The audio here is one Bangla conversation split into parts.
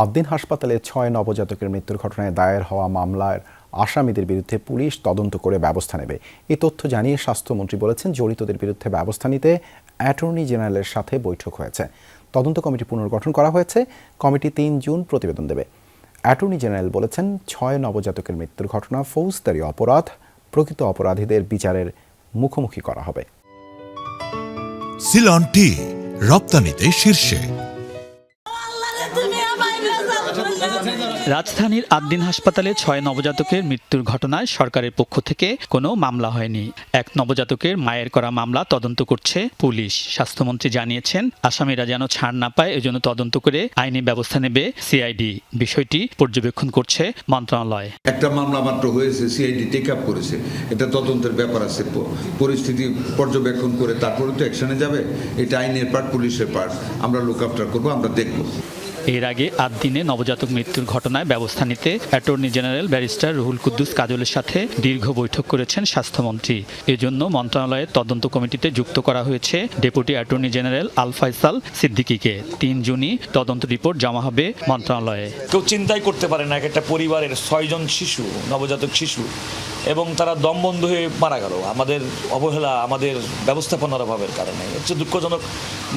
আদ্দিন হাসপাতালে ৬ নবজাতকের মৃত্যুর ঘটনায় দায়ের হওয়া মামলার আসামিদের বিরুদ্ধে পুলিশ তদন্ত করে ব্যবস্থা নেবে। এই তথ্য জানিয়ে স্বাস্থ্যমন্ত্রী বলেছেন, জড়িতদের বিরুদ্ধে ব্যবস্থা নিতে অ্যাটর্নি জেনারেলের সাথে বৈঠক হয়েছে। তদন্ত কমিটি পুনর্গঠন করা হয়েছে। কমিটি ৩ জুন প্রতিবেদন দেবে। অ্যাটর্নি জেনারেল বলেছেন, ৬ নবজাতকের মৃত্যুর ঘটনা ফৌজদারি অপরাধ। প্রকৃত অপরাধীদের বিচারের মুখোমুখি করা হবে। সিলন টি রপ্তানিতে শীর্ষে। রাজধানীর আদ্দিন হাসপাতালে ৬ নবজাতকের মৃত্যুর ঘটনায় সরকারের পক্ষ থেকে কোনো মামলা হয়নি। এক নবজাতকের মায়ের করা মামলা তদন্ত করছে পুলিশ। স্বাস্থ্যমন্ত্রী জানিয়েছেন, আসামিরা যেন ছাড় না পায় এজন্য তদন্ত করে আইনি ব্যবস্থা নেবে সিআইডি। বিষয়টি পর্যবেক্ষণ করছে মন্ত্রণালয়। একটা মামলা মাত্র হয়েছে, সিআইডি টেক আপ করেছে, এটা তদন্তের ব্যাপার আছে। পরিস্থিতি পর্যবেক্ষণ করে তারপরে তো অ্যাকশনে যাবে। এটা আইনের পার্ট, পুলিশের পার্ট। আমরা লুক আফটার করবো, আমরা দেখবো। এর আগে আদ্দিনে নবজাতক মৃত্যুর ঘটনায় ব্যবস্থা নিতে attorney general barrister Ruhul Kuddus কাজলের সাথে দীর্ঘ বৈঠক করেছেন স্বাস্থ্যমন্ত্রী। এজন্য মন্ত্রণালয়ের তদন্ত কমিটিতে যুক্ত করা হয়েছে ডেপুটি অ্যাটর্নি জেনারেল আল ফয়সাল সিদ্দিকীকে। ৩ জুনই তদন্ত রিপোর্ট জমা হবে মন্ত্রণালয়ে। কেউ চিন্তাই করতে পারে না একটা পরিবারের ৬ জন শিশু, নবজাতক শিশু, এবং তারা দমবন্ধ হয়ে মারা গেল আমাদের অবহেলা, আমাদের ব্যবস্থাপনার অভাবের কারণে। হচ্ছে দুঃখজনক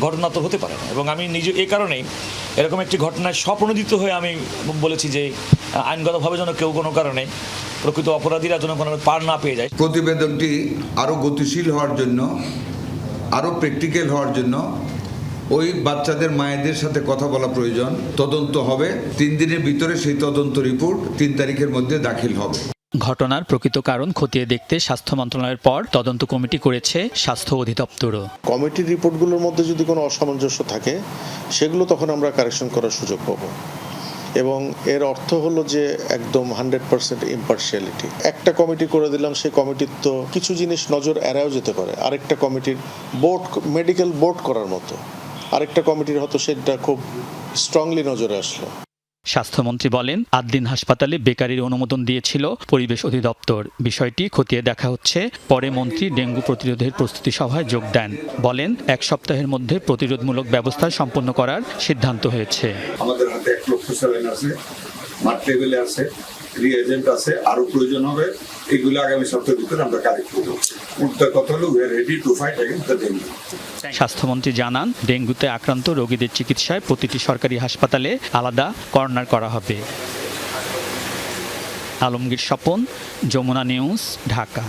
ঘটনা তো হতে পারে না। এবং আমি নিজে এই কারণেই এরকম একটি ঘটনায় স্বপ্রণোদিত হয়ে আমি বলেছি যে আইনগতভাবে যেন কেউ কোনো কারণে প্রকৃত অপরাধীরা যেন কোনো পার না পেয়ে যায়। প্রতিবেদনটি আরও গতিশীল হওয়ার জন্য, আরও প্র্যাকটিক্যাল হওয়ার জন্য ওই বাচ্চাদের মায়েদের সাথে কথা বলা প্রয়োজন। তদন্ত হবে 3 দিনের ভিতরে, সেই তদন্ত রিপোর্ট 3 তারিখের মধ্যে দাখিল হবে। ঘটনার প্রকৃত কারণ খতিয়ে দেখতে স্বাস্থ্য মন্ত্রণালয়ের পর তদন্ত কমিটি করেছে স্বাস্থ্য অধিদপ্তরও। কমিটির রিপোর্টগুলোর মধ্যে যদি কোনো অসামঞ্জস্য থাকে, সেগুলো তখন আমরা কারেকশন করার সুযোগ পাব। এবং এর অর্থ হলো যে একদম 100% ইম্পার্শিয়ালিটি। একটা কমিটি করে দিলাম, সেই কমিটির তো কিছু জিনিস নজর এড়াও যেতে পারে। আরেকটা কমিটির বোর্ড, মেডিকেল বোর্ড করার মতো আরেকটা কমিটির হয়তো সেটা খুব স্ট্রংলি নজরে আসলো। স্বাস্থ্যমন্ত্রী বলেন, আদ্দিন হাসপাতালে বেকারির অনুমোদন দিয়েছিল পরিবেশ অধিদপ্তর। বিষয়টি খতিয়ে দেখা হচ্ছে। পরে মন্ত্রী ডেঙ্গু প্রতিরোধের প্রস্তুতি সভায় যোগ দেন। বলেন, 1 সপ্তাহের মধ্যে প্রতিরোধমূলক ব্যবস্থা সম্পন্ন করার সিদ্ধান্ত হয়েছে। আমাদের হাতে 1 লক্ষ স্যালাইন আছে, মাঠ লেভেলে আছে, রিএজেন্ট আছে, আরো প্রয়োজন হবে। এগুলো আগামী সপ্তাহের ভিতরে আমরা কালেক্ট করব। উল্টা কথা হলো, we are ready to fight against the dengue. স্বাস্থ্যমন্ত্রী জানান, ডেঙ্গুতে আক্রান্ত রোগীদের চিকিৎসায় প্রতিটি সরকারি হাসপাতালে আলাদা কর্নার করা হবে। আলমগীর স্বপন, যমুনা নিউজ, ঢাকা।